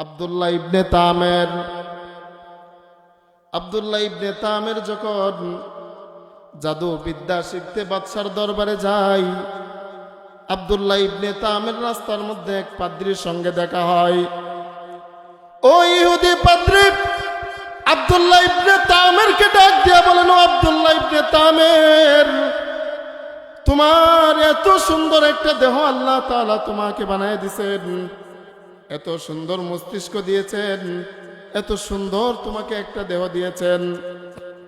আব্দুল্লাহ ইবনে তামের যখন জাদু বিদ্যা শিখতে বাদশার দরবারে যায়, আব্দুল্লাহ ইবনে তামের রাস্তার মধ্যে এক পাদ্রীর সঙ্গে দেখা হয়। ও ইহুদি পাদ্রী আব্দুল্লাহ ইবনে তামেরকে ডাক দিয়া বলেন, ও আব্দুল্লাহ ইবনে তামের, তোমার এত সুন্দর একটা দেহ আল্লাহ তাআলা তোমাকে বানায় দিয়েছেন, এত সুন্দর মস্তিষ্ক দিয়েছেন, এত সুন্দর তোমাকে একটা দেহ দিয়েছেন।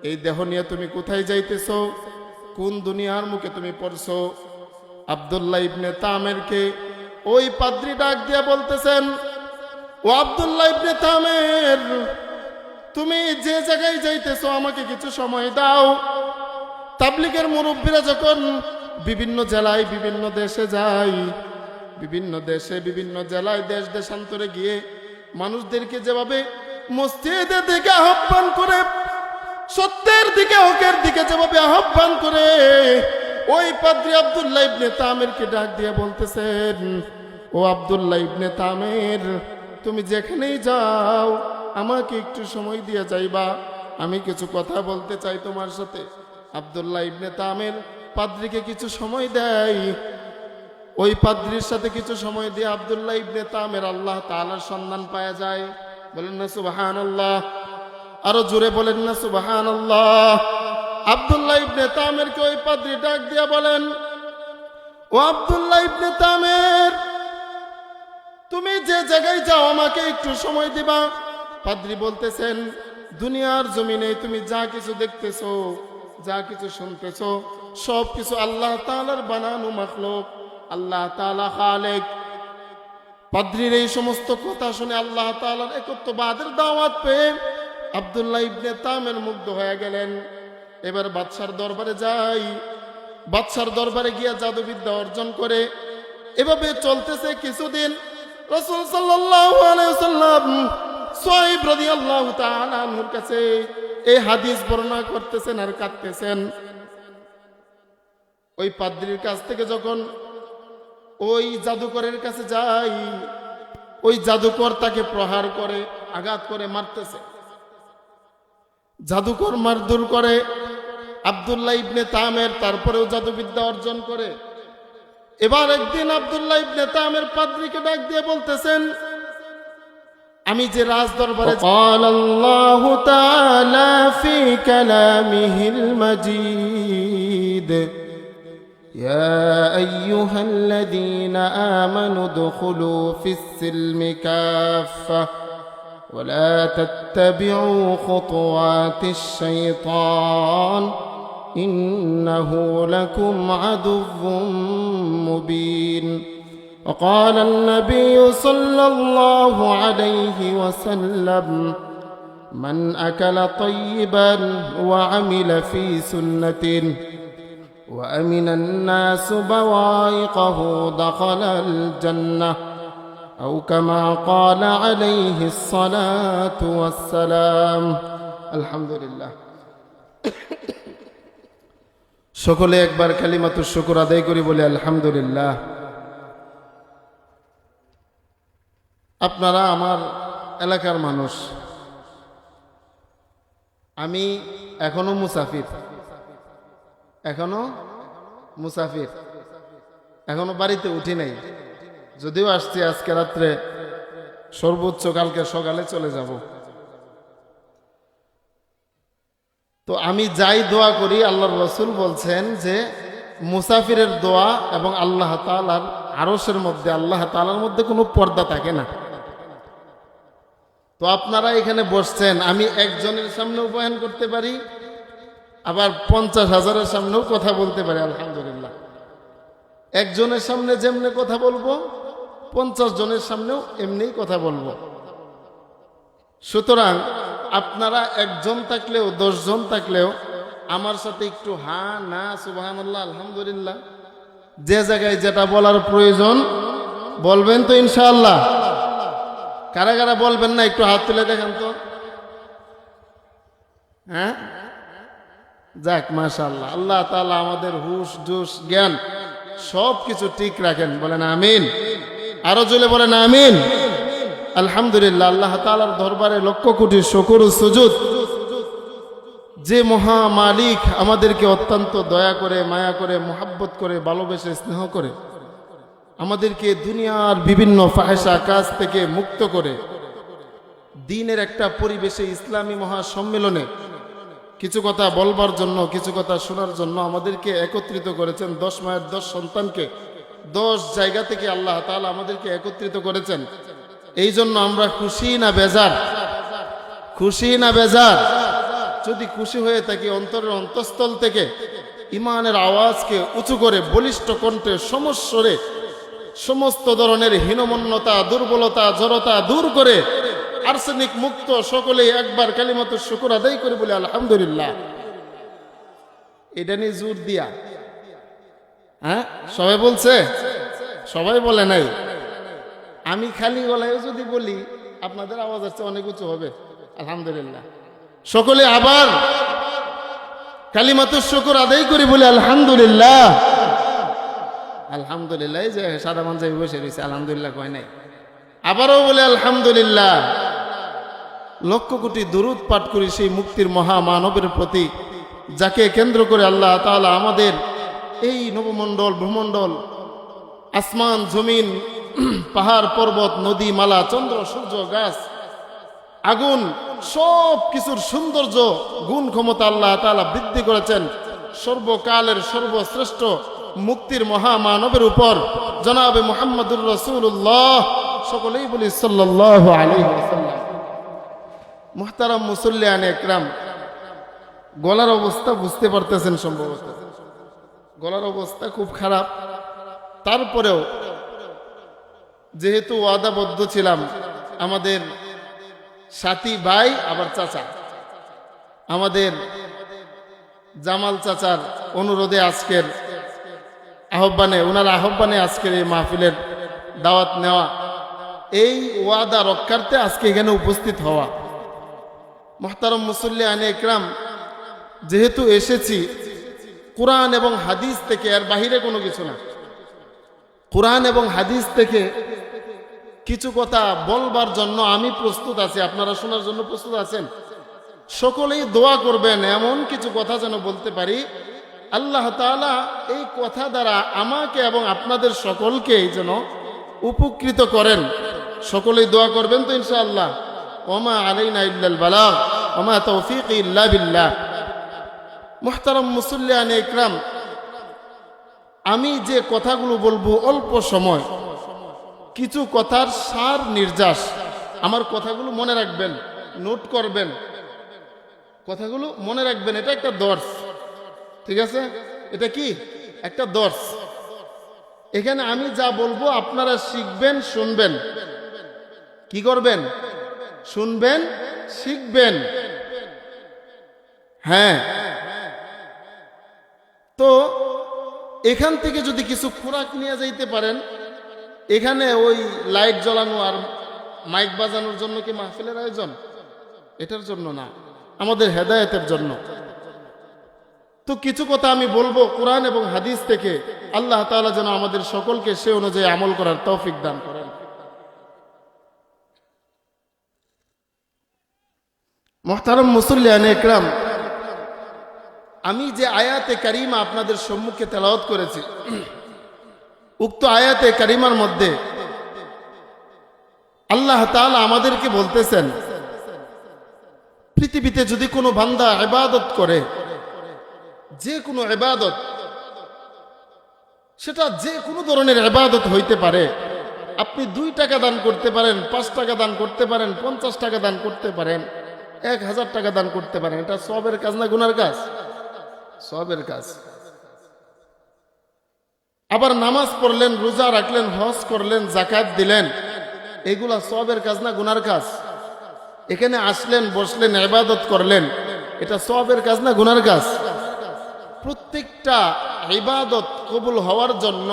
এই দেহ নিয়ে তুমি কোথায় যাইতেছো? কোন দুনিয়ার মুখে তুমি পড়ছো? আব্দুল্লাহ ইবনে তামেরকে ওই পাদ্রী ডাক দিয়া বলতেছেন, ও আব্দুল্লাহ ইবনে তামের, তুমি যে জায়গায় যাইতেছো আমাকে কিছু সময় দাও। তাবলীগের মুরব্বীরা যখন বিভিন্ন জেলায় বিভিন্ন দেশে যায়, বিভিন্ন দেশে বিভিন্ন জেলায় দেশ দেশান্তরে গিয়ে মানুষদেরকে যেভাবে মসজিদের দিকে আহ্বান করে, সত্যের দিকে হকের দিকে যেভাবে আহ্বান করে, ওই পাদ্রী আব্দুল্লাহ ইবনে তামেরকে ডাক দিয়ে বলতেছেন, ও আব্দুল্লাহ ইবনে তামের, তুমি যেখানেই যাও আমাকে একটু সময় দিয়ে যাইবা, আমি কিছু কথা বলতে চাই তোমার সাথে। আব্দুল্লাহ ইবনে তামের পাদ্রীকে কিছু সময় দেয়। ওই পাদ্রীর সাথে কিছু সময় দিয়ে আব্দুল্লাহ ইবনে তামের আল্লাহ তাআলার সন্ধান পাওয়া যায়। বলেন না সুবহানাল্লাহ, আরো জোরে বলেন না সুবহানাল্লাহ। আব্দুল্লাহ ইবনে তামেরকে ওই পাদ্রী ডাক দিয়া বলেন, ও আব্দুল্লাহ ইবনে তামের, তুমি যে জায়গায় যাও আমাকে একটু সময় দিবা। পাদ্রী বলতেছেন, দুনিয়ার জমিনে তুমি যা কিছু দেখতেছো, যা কিছু শুনতেছো, সব কিছু আল্লাহ তাআলার বানানো মাখলুক, আল্লাহ তাআলা খালেক। পাদ্রীর এই সমস্ত কথা শুনে আল্লাহ তাআলার একত্ববাদের দাওয়াত পেয়ে আব্দুল্লাহ ইবনে তামের মুগ্ধ হয়ে গেলেন। এবার বাদশার দরবারে যাই, বাদশার দরবারে গিয়া জাদুবিদ্যা অর্জন করে। এভাবে চলতেছে কিছুদিন। রাসূল সাল্লাল্লাহু আলাইহি ওয়াসাল্লাম সুহাইব রাদিয়াল্লাহু তাআলা আনহুর কাছে এই হাদিস বর্ণনা করতেছেন আর কাঁদতেছেন। ওই পাদ্রীর কাছ থেকে যখন ওই জাদুকরের কাছে যাই, ওই জাদুকর তাকে প্রহার করে, আঘাত করে, মারতেছে। জাদুকর মারধর করে। আব্দুল্লাহ ইবনে তামের তারপরেও জাদুবিদ্যা অর্জন করে। এবার একদিন আব্দুল্লাহ ইবনে তামের পাদ্রীকে ডাক দিয়ে বলতেছেন, আমি যে রাজ দরবারে আল্লাহু তাআলা ফি কালামিহিল মাজিদ, ইয়া আইয়ুহাল্লাযীনা আমানু দুখুলু ফিস সিলমি কাফা ওয়া লা তাত্তাবিউ খুতুওয়াতিশ শাইতান ইন্নাহু লাকুম আদুউম মুবিন। وقال النبي صلى الله عليه وسلم من أكل طيبا وعمل في سنة وأمن الناس بوائقه دخل الجنة أو كما قال عليه الصلاة والسلام. الحمد لله. সকলে একবার কালিমাতুশ শুকর আদায় করি বলে আলহামদুলিল্লাহ। আপনারা আমার এলাকার মানুষ, আমি এখনো মুসাফির, এখনো বাড়িতে উঠি নাই। যদিও আসছি আজকে রাত্রে, সর্বোচ্চ কালকে সকালে চলে যাব। তো আমি যাই দোয়া করি, আল্লাহর রাসূল বলছেন যে মুসাফিরের দোয়া এবং আল্লাহ তাআলার আরশের মধ্যে, আল্লাহ তাআলার মধ্যে কোনো পর্দা থাকে না। তো আপনারা এখানে বসছেন, আমি একজনের সামনেও বয়ান করতে পারি, আবার 50,000-এর সামনেও কথা বলতে পারি। আলহামদুলিল্লাহ, একজনের সামনে যেমনি কথা বলবো, 50 জনের সামনেও এমনিই কথা বলবো। সুতরাং আপনারা একজন থাকলেও 10 জন থাকলেও আমার সাথে একটু হা না সুবহানাল্লাহ আলহামদুলিল্লাহ যে জায়গায় যেটা বলার প্রয়োজন বলবেন তো ইনশাআল্লাহ। কারা কারা বলবেন না একটু হাত তুলে দেখেন তো। হ্যাঁ, যাক মাশাআল্লাহ। আল্লাহ তাআলা আমাদের হুশ জুশ জ্ঞান সব কিছু ঠিক রাখেন, বলেন আমিন। আরো জোরে বলেন আমিন। আলহামদুলিল্লাহ, আল্লাহ তাআলার দরবারে লক্ষ কোটি শুকর ও সুজুদ, যে মহা মালিক আমাদেরকে অত্যন্ত দয়া করে, মায়া করে, মোহাব্বত করে, ভালোবেসে, স্নেহ করে আমাদেরকে দুনিয়ার বিভিন্ন ফাহেসা কাজ থেকে মুক্ত করে দ্বীনের একটা পরিবেশে, ইসলামী মহাসম্মেলনে কিছু কথা বলবার জন্য, কিছু কথা শোনার জন্য আমাদেরকে একত্রিত করেছেন। 10 মায়ের 10 সন্তানকে 10 জায়গা থেকে আল্লাহ তাআলা আমাদেরকে একত্রিত করেছেন। এই জন্য আমরা খুশি না বেজার? খুশি না বেজার? যদি খুশি হয়ে থাকি, অন্তরের অন্তঃস্থল থেকে ইমানের আওয়াজকে উঁচু করে বলিষ্ঠ কণ্ঠে সমস্বরে সমস্ত ধরনের হীনমন্যতা, দুর্বলতা, জড়তা দূর করে আর্সেনিক মুক্ত সকলেই একবার কালিমাতুশ শুকর আদায় করে বলে আলহামদুলিল্লাহ। এটা নিয়ে জোর দিয়া, হ্যাঁ, সবাই বলছে? সবাই বলে নাই। আমি খালি গলায় যদি বলি আপনাদের আওয়াজ আসছে অনেক উঁচু হবে। আলহামদুলিল্লাহ, সকলে আবার কালিমাতুশ শুকর আদায় করি বলে আলহামদুলিল্লাহ। আলহামদুলিল্লাহ, যে সাদা পাঞ্জাবি বসে রয়েছে আলহামদুলিল্লাহ কয় নাই, আবারও বলে আলহামদুলিল্লাহ। লক্ষ কোটি দুরূদ পাঠ করি সেই মুক্তির মহামানবের প্রতি, যাকে কেন্দ্র করে আল্লাহ তাআলা আমাদের এই নবমণ্ডল, ভূমণ্ডল, আসমান, জমিন, পাহাড়, পর্বত, নদী, মালা, চন্দ্র, সূর্য, গাছ, আগুন, সব কিছুর সৌন্দর্য, গুণ, ক্ষমতা আল্লাহ তাআলা বৃদ্ধি করেছেন সর্বকালের সর্বশ্রেষ্ঠ মুক্তির মহামানবের উপর, জনাবে মুহাম্মদুর রাসূলুল্লাহ। সকলেই বলি সাল্লাল্লাহু আলাইহি ওয়াসাল্লাম। মুহতারাম মুসল্লিয়ানে ইকরাম, গলার অবস্থা বুঝতে পারতেছেন সম্ভবত, গলার অবস্থা খুব খারাপ। তারপরেও যেহেতু ওয়াদাবদ্ধ ছিলাম, আমাদের সাথী ভাই আবার চাচা, আমাদের জামাল চাচার অনুরোধে, আজকের আহ্বানে, ওনার আহ্বানে আজকের এই মাহফিলের দাওয়াত নেওয়া, এই ওয়াদা রক্ষার্থে আজকে এখানে উপস্থিত হওয়া। মুহতারাম মুসল্লিয়ানে ইকরাম, যেহেতু এসেছি কোরআন এবং হাদিস থেকে, এর বাহিরে কোনো কিছু না, কোরআন এবং হাদিস থেকে কিছু কথা বলবার জন্য আমি প্রস্তুত আছি। আপনারা শোনার জন্য প্রস্তুত আছেন? সকলেই দোয়া করবেন এমন কিছু কথা যেন বলতে পারি, আল্লাহ তাআলা এই কথা দ্বারা আমাকে এবং আপনাদের সকলকে যেন উপকৃত করেন। সকলেই দোয়া করবেন তো ইনশাআল্লাহ। ওমা আলাইনা ইল্লাল বালাগ ওমা তাওফীকি ইল্লা বিল্লাহ। মুহতারাম মুসল্লিয়ানে ইকরাম, আমি যে কথাগুলো বলবো অল্প সময়, কিছু কথার সার নির্যাস, আমার কথাগুলো মনে রাখবেন, নোট করবেন, কথাগুলো মনে রাখবেন। এটা একটা দর্স, ঠিক আছে? এটা কি একটা দর্স। এখানে আমি যা বলবো আপনারা শিখবেন, শুনবেন, কি করবেন? শুনবেন, শিখবেন। হ্যাঁ, তো এখান থেকে যদি কিছু খোরাক নিয়ে যাইতে পারেন, এখানে ওই লাইট জ্বালানো আর মাইক বাজানোর জন্য কি মাহফিলের আয়োজন? এটার জন্য না, আমাদের হেদায়েতের জন্য। তো কিছু কথা আমি বলবো কোরআন এবং হাদিস থেকে, আল্লাহ তাআলা যেন আমাদের সকলকে সে অনুযায়ী আমল করার তৌফিক দান করেন। মুহতারাম মুসল্লিয়ানে ইকরাম, আমি যে আয়াতে কারিমা আপনাদের সম্মুখে তেলাওয়াত করেছি, উক্ত আয়াতে কারিমার মধ্যে আল্লাহ তাআলা আমাদেরকে বলতেছেন, পৃথিবীতে যদি কোনো বান্দা ইবাদত করে, যে কোনো ইবাদত, সেটা যে কোনো ধরনের ইবাদত হইতে পারে, আপনি 2 টাকা দান করতে পারেন, 5 টাকা দান করতে পারেন, 50 টাকা দান করতে পারেন, 1000 টাকা দান করতে পারেন, এটা সওয়াবের কাজ না গুনার কাজ? সওয়াবের কাজ। আবার নামাজ পড়লেন, রোজা রাখলেন, হজ করলেন, যাকাত দিলেন, এগুলা সওয়াবের কাজ না গুনার কাজ? এখানে আসলেন, বসলেন, ইবাদত করলেন, এটা সওয়াবের কাজ না গুনার কাজ? প্রত্যেকটা ইবাদত কবুল হওয়ার জন্য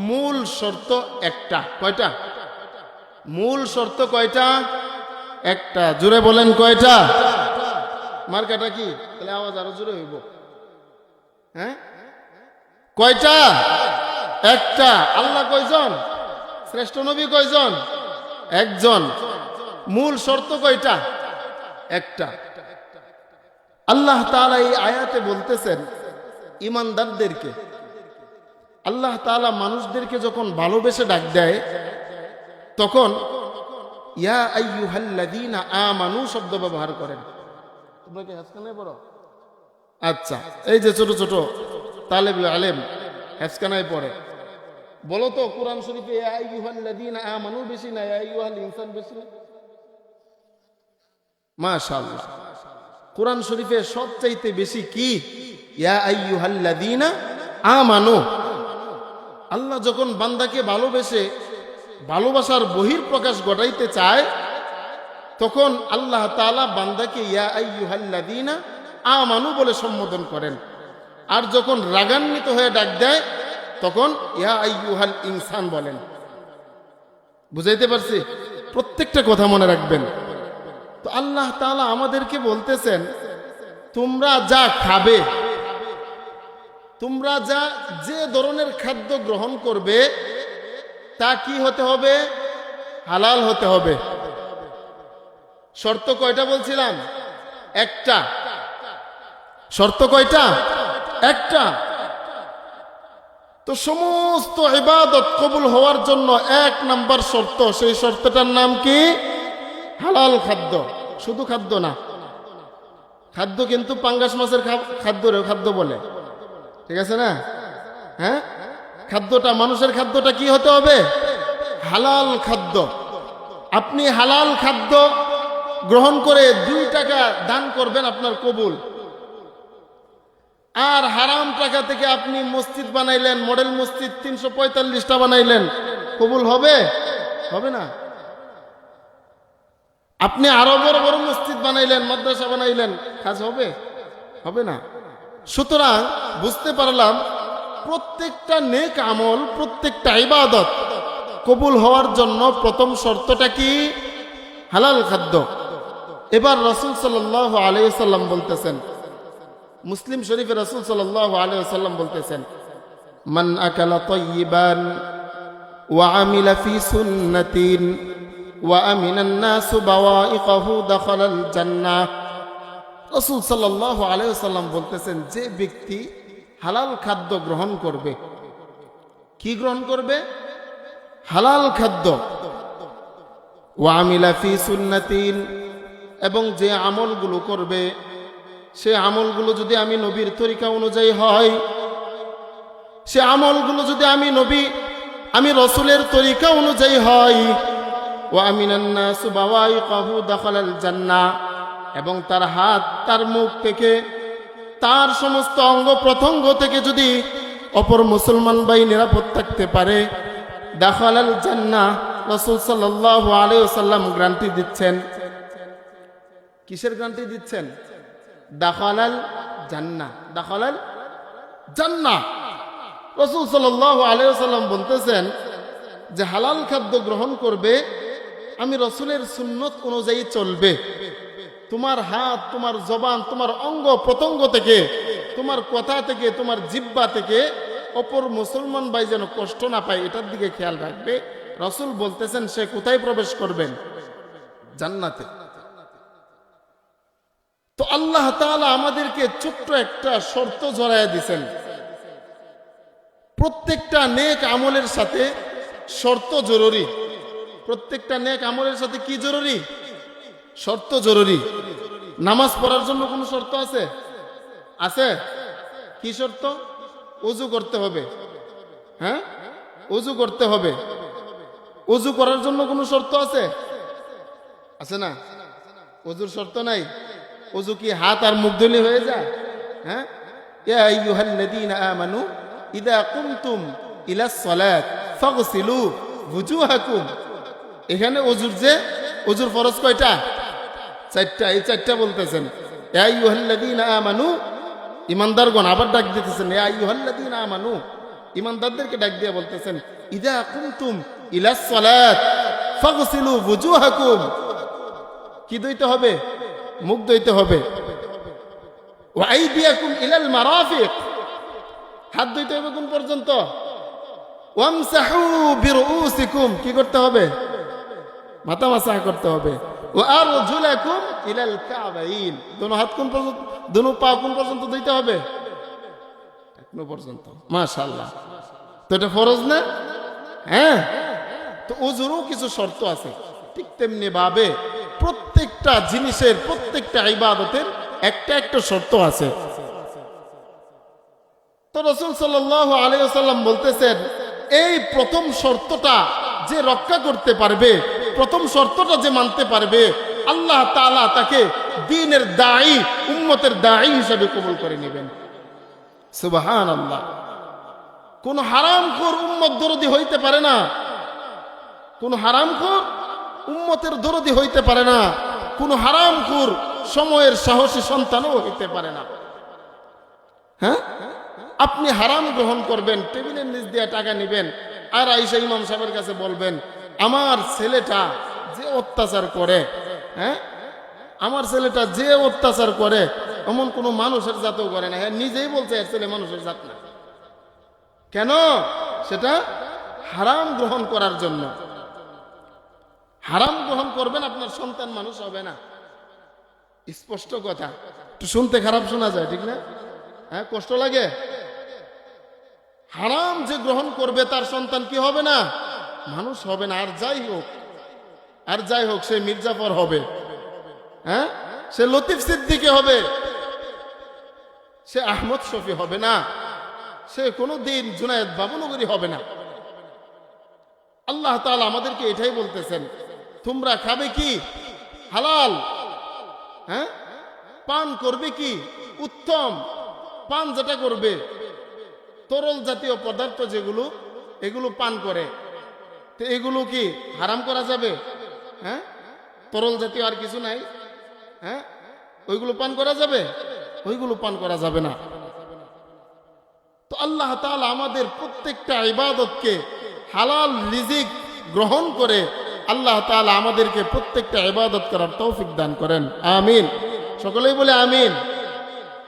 মূল শর্ত একটা। কয়টা মূল শর্ত? কয়টা? একটা। জোরে বলেন কয়টা? মার্কাটা কি? তাহলে আওয়াজ আরো জোরে হইব। হ্যাঁ, কয়টা? একটা। আল্লাহ কয়জন? শ্রেষ্ঠ নবী কয়জন? একজন। মূল শর্ত কয়টা? একটা। আল্লাহ তাআলা এই আয়াতে বলতেছেন ঈমানদারদেরকে, আল্লাহ তাআলা মানুষদেরকে যখন ভালোবেসে ডাক দেয় তখন ইয়া আইয়ুহাল্লাযীনা আমানু শব্দ ব্যবহার করেন। তোমরা কি হাসখানে পড়ো? আচ্ছা, এই যে ছোট ছোট তালেবুল আলেম হাসখানায় পড়ে, বলো তো কোরআন শরীফে ইয়া আইয়ুহাল্লাযীনা আমানু বেশি না ইয়া আইয়ুহাল ইনসান বেশি না? মাশাআল্লাহ, কোরআন শরীফে সবচাইতে বেশি কি? ইয়া আইয়ুহাল্লাযীনা আমানু। আল্লাহ যখন বান্দাকে ভালোবেসে ভালোবাসার বহিঃপ্রকাশ ঘটাইতে চায় তখন আল্লাহ তাআলা বান্দাকে ইয়া আইয়ুহাল্লাযীনা আমানু বলে সম্বোধন করেন। আর যখন রাগান্বিত হয়ে ডাক দেয় তখন ইয়া আইয়ুহাল ইনসান বলেন। বুঝাইতে পারছি? প্রত্যেকটা কথা মনে রাখবেন। তো আল্লাহ তাআলা আমাদেরকে বলতেছেন তোমরা যা খাবে, তোমরা যে ধরনের খাদ্য গ্রহণ করবে তা কি হতে হবে? হালাল হতে হবে। শর্ত কয়টা বলছিলাম? একটা। শর্ত কয়টা? একটা। তো সমস্ত ইবাদত কবুল হওয়ার জন্য এক নাম্বার শর্ত, সেই শর্তটার নাম কি? হালাল খাদ্য। শুধু খাদ্য না, খাদ্য কিন্তু পাঙ্গাস মাছের খাদ্য বলে, ঠিক আছে না? হ্যাঁ, খাদ্যটা মানুষের খাদ্যটা কি হতে হবে? হালাল খাদ্য। আপনি হালাল খাদ্য গ্রহণ করে 2 টাকা দান করবেন, আপনার কবুল। আর হারাম টাকা থেকে আপনি মসজিদ বানাইলেন, মডেল মসজিদ 345টা বানাইলেন, কবুল হবে? হবে না। আপনি আরো বড় বড় মসজিদ বানাইলেন, মাদ্রাসা বানাইলেন, কাজ হবে? হবে না। সুতরাং বুঝতে পারলাম প্রত্যেকটা নেক আমল, প্রত্যেকটা ইবাদত কবুল হওয়ার জন্য প্রথম শর্তটা কি? হালাল খাদ্য। এবার রাসূল সাল্লাল্লাহু আলাইহি ওয়াসাল্লাম বলতেছেন, মুসলিম শরীফে রাসূল সাল্লাল্লাহু আলাইহি ওয়াসাল্লাম বলতেছেন, মান আকালা তাইয়িবান ওয়া আমিলা ফি সুন্নাতিন ওয়া আমিনান নাসু বাওয়াইকাহু দাখালাল জান্নাহ। রাসূল সাল্লাল্লাহু আলাইহি ওয়াসাল্লাম বলতেছেন যে ব্যক্তি হালাল খাদ্য গ্রহণ করবে, কি গ্রহণ করবে? হালাল খাদ্য। ওয়া আমিলা ফি সুন্নাতিন, এবং যে আমলগুলো করবে সে আমলগুলো যদি আমি নবীর তরিকা অনুযায়ী হয়, সে আমলগুলো যদি আমি রসুলের তরিকা অনুযায়ী হয়, ওয়া আমিনান নাসু বাওয়াইকাহু দাখালাল জান্নাহ, এবং তার হাত, তার মুখ থেকে, তার সমস্ত অঙ্গ প্রত্যঙ্গ থেকে যদি অপর মুসলমান ভাই নিরাপদ থাকতে পারে, দাখালাল জান্নাহ। রাসূল সাল্লাল্লাহু আলাইহি ওয়াসাল্লাম গ্যারান্টি দিচ্ছেন। কিসের গ্যারান্টি দিচ্ছেন? দাখালাল জান্নাহ। দাখালাল জান্নাহ। রাসূল সাল্লাল্লাহু আলাইহি ওয়াসাল্লাম বলতেছেন যে হালাল খাদ্য গ্রহণ করবে, আমি রসুলের সুন্নত অনুযায়ী চলবে, তোমার হাত, তোমার জবান, তোমার অঙ্গ প্রত্যঙ্গ থেকে, তোমার কথা থেকে, তোমার জিহ্বা থেকে অপর মুসলমান ভাই যেন কষ্ট না পায়, এটার দিকে খেয়াল রাখবে। রসুল বলতেছেন সে কোথায় প্রবেশ করবেন? জান্নাতে। তো আল্লাহ তাআলা আমাদেরকে ছোট্ট একটা শর্ত জড়াইয়া দিয়েছেন। প্রত্যেকটা নেক আমলের সাথে শর্ত জরুরি। প্রত্যেকটা নেক আমলের সাথে কি জরুরি? শর্ত জরুরি। নামাজ পড়ার জন্য কোনো শর্ত আছে? আছে। কি শর্ত? ওযু করতে হবে। হ্যাঁ, ওযু করতে হবে। ওযু করার জন্য কোনো শর্ত আছে? আছে না? ওযুর শর্ত নাই। ওযু কি হাত আর মুখ ধুলে হয়ে যায়? হ্যাঁ, ইয়া আইয়ুহাল্লাযীনা আমানু ইযা কুমতুম ইলাস সালাত ফাগসিলু ওযুহাকুম। এখানে ওযুর ফরজ কয়টা? 4টা। এই 4টা বলতেছেন। ইয়া আইয়ুহাল্লাযীনা আমানু, ইমানদারগণ। আবার ডাক দিতেছেন ইয়া আইয়ুহাল্লাযীনা আমানু, ইমানদারদেরকে ডাক দিয়ে বলতেছেন ইযা কুমতুম ইলাস সালাত ফাগসিলু ওযুহাকুম। কি ধুইতে হবে? মুখ ধুইতে হবে। ওয়া আইদিয়াকুম ইলাল মারাফিক, হাত ধুইতে হবে কোন পর্যন্ত? ওয়ামসাহু বিরুসিকুম, কি করতে হবে? মাথা মাসাহ করতে হবে। ওয়া আরজুলাকুম ইলাল কাবাইন, দোনো হাত কোন পর্যন্ত, দোনো পা কোন পর্যন্ত দিতে হবে? এখনো পর্যন্ত। মাশাআল্লাহ, তো এটা ফরজ না? হ্যাঁ। তো ওযুরও কিছু শর্ত আছে, ঠিক তেমনি ভাবে প্রত্যেকটা জিনিসের, প্রত্যেকটা ইবাদতের একটা একটা শর্ত আছে। তো রাসূল সাল্লাল্লাহু আলাইহি ওয়াসাল্লাম বলতেছেন, এই প্রথম শর্তটা যে রক্ষা করতে পারবে, প্রথম শর্তটা যে মানতে পারবে, আল্লাহ তাআলা তাকে দ্বীনের দাঈ, উম্মতের দাঈ হিসেবে কবুল করে নেবেন। সুবহানাল্লাহ। কোন হারামখোর উম্মত দরদি হইতে পারে না, কোন হারামখোর উম্মতের দরদি হইতে পারে না, কোন হারামখোর সময়ের সাহসী সন্তানও হইতে পারে না। হ্যাঁ, আপনি হারাম গ্রহণ করবেন, টেবিলের নিচ দিয়ে টাকা নেবেন, আর আইসা ইমাম সাহেবের কাছে বলবেন, আমার ছেলেটা যে অত্যাচার করে, হ্যাঁ, আমার ছেলেটা যে অত্যাচার করে, এমন কোনো মানুষের জাতও করে না। হ্যাঁ, নিজেই বলছে এর ছেলে মানুষের জাত না। কেন? সেটা হারাম গ্রহণ করার জন্য। হারাম গ্রহণ করবেন, আপনার সন্তান মানুষ হবে না। স্পষ্ট কথা, একটু শুনতে খারাপ শোনা যায়, ঠিক না? হ্যাঁ, কষ্ট লাগে। হারাম যে গ্রহণ করবে তার সন্তান কি হবে না? মানুষ হবে না। আর যাই হোক, সে মির্জাফর হবে, হ্যাঁ, সে লতিফ সিদ্দিকী হবে, সে আহমদ শফি হবে না, সে কোনোদিন জুনায়েদ বাবুনগরী হবে না। আল্লাহ তাআলা আমাদেরকে এটাই বলতেছেন, তোমরা খাবে কি? হালাল। হ্যাঁ, পান করবে কি? উত্তম। পান যেটা করবে, তরল জাতীয় পদার্থ যেগুলো, এগুলো পান করে, তো এগুলো কি হারাম করা যাবে? হ্যাঁ, তরল জাতীয় আর কিছু নাই, হ্যাঁ, ওইগুলো পান করা যাবে? ওইগুলো পান করা যাবে না। তো আল্লাহ তাআলা আমাদের প্রত্যেকটা ইবাদতকে হালাল রিজিক গ্রহণ করে আল্লাহ তাআলা আমাদেরকে প্রত্যেকটা ইবাদত করার তৌফিক দান করেন। আমিন। সকলেই বলে আমিন।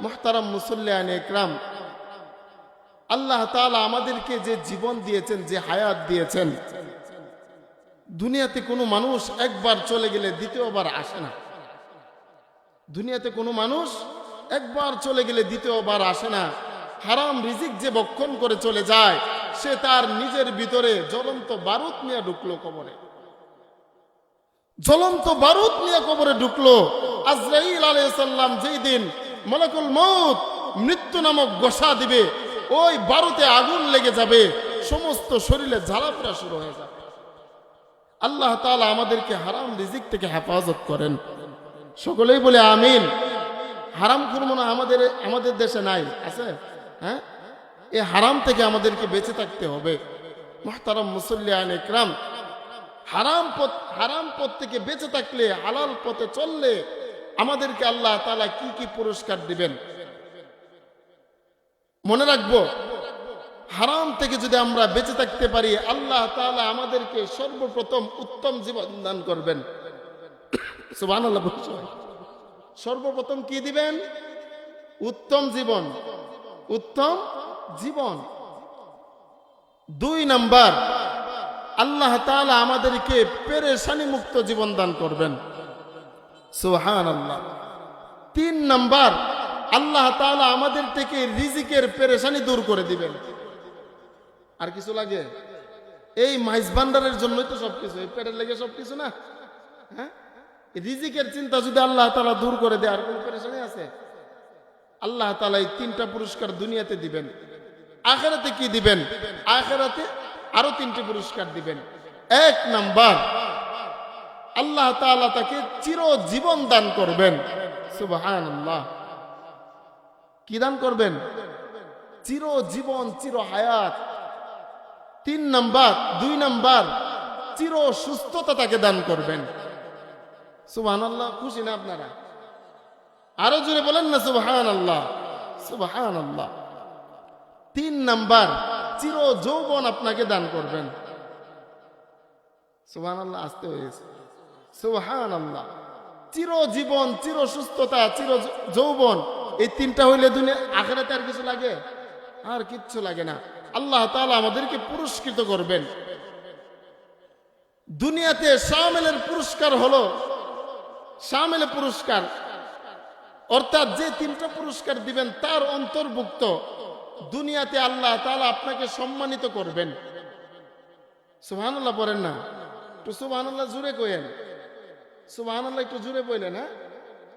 মুহতারাম মুসল্লিয়ানে ইকরাম, আল্লাহ তাআলা আমাদেরকে যে জীবন দিয়েছেন, যে হায়াত দিয়েছেন, দুনিয়াতে কোনো মানুষ একবার চলে গেলে দ্বিতীয়বার আসে না। দুনিয়াতে কোনো মানুষ একবার চলে গেলে দ্বিতীয়বার আসে না। হারাম রিজিক যে ভক্ষণ করে চলে যায়, সে তার নিজের ভিতরে জ্বলন্ত বারুদ নিয়ে ঢুকলো কবরে। জ্বলন্ত বারুদ নিয়ে কবরে ঢুকলো। আজরাইল আলাইহিস সালাম যেই দিন মালাকুল মউত মৃত্যু নামক গোসা দিবে, ওই বারুদে আগুন লেগে যাবে, সমস্ত শরীরে জ্বালাপোড়া শুরু হয়ে যাবে। আল্লাহ তাআলা আমাদেরকে হারাম রিজিক থেকে হেফাজত করেন। সকলেই বলে আমিন। হারাম খুরমনা আমাদের দেশে নাই, আছে? হ্যাঁ, এই হারাম থেকে আমাদেরকে বেঁচে থাকতে হবে। মুহতারাম মুসল্লিয়ানে ইকরাম, হারাম পথ থেকে বেঁচে থাকলে, হালাল পথে চললে আমাদেরকে আল্লাহ তাআলা কি কি পুরস্কার দিবেন মনে রাখবো। হারাম থেকে যদি আমরা বেঁচে থাকতে পারি, আল্লাহ তাআলা আমাদেরকে সর্বপ্রথম উত্তম জীবন দান করবেন। সুবহানাল্লাহ। সর্বপ্রথম কি দিবেন? উত্তম জীবন। উত্তম জীবন। 2 নাম্বার, আল্লাহ তাআলা আমাদেরকে পেরেশানি মুক্ত জীবন দান করবেন। সুবহানাল্লাহ। 3 নাম্বার, আল্লাহ তাআলা আমাদের থেকে রিজিকের পেরেশানি দূর করে দিবেন। আর কিছু লাগে? এই মাইজ ভান্ডারের জন্যই তো সবকিছু, এই পেটের লেগে সবকিছু না। হ্যাঁ, রিজিকের চিন্তা যদি আল্লাহ তাআলা দূর করে দেয়, আর কোনো পেরেশানি আছে? আল্লাহ তাআলা এই 3টা পুরস্কার দুনিয়াতে দিবেন। আখিরাতে কি দিবেন? আখিরাতে আরো 3টি পুরস্কার দিবেন। 1 নাম্বার, আল্লাহ তাআলা তাকে চিরজীবন দান করবেন। সুবহানাল্লাহ। কি দান করবেন? চিরজীবন, চির হায়াত। 2 নাম্বার, চির সুস্থতা তাকে দান করবেন। সুবহানাল্লাহ। খুশি না আপনারা? আরো জোরে বলেন না সুবহানাল্লাহ। সুবহানাল্লাহ। 3 নাম্বার, চির যৌবন আপনাকে দান করবেন। সুবহানাল্লাহ। আসতে হয়েছে। সুবহানাল্লাহ। চিরজীবন, চির সুস্থতা, চির যৌবন, এই 3টা হইলে দুনিয়া আখিরাতে আর কিছু লাগে? আর কিচ্ছু লাগে না। আল্লাহ তাআলা আমাদেরকে পুরস্কৃত করবেন। দুনিয়াতে শামিলের পুরস্কার হলো শামিল পুরস্কার, অর্থাৎ যে তিনটা পুরস্কার দিবেন তার অন্তর্ভুক্ত। দুনিয়াতে আল্লাহ তাআলা আপনাকে সম্মানিত করবেন। সুবহানাল্লাহ পড়েন না? একটু সুবহানাল্লাহ জুড়ে কইেন, সুবহানাল্লাহ একটু জুড়ে বললেন, হ্যাঁ,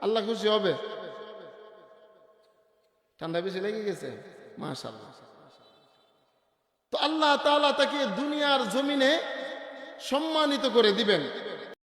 আল্লাহ খুশি হবে। ঠান্ডা বেশি লেগে গেছে? মাশাআল্লাহ। তো আল্লাহ তাআলা তাকে দুনিয়ার জমিনে সম্মানিত করে দিবেন।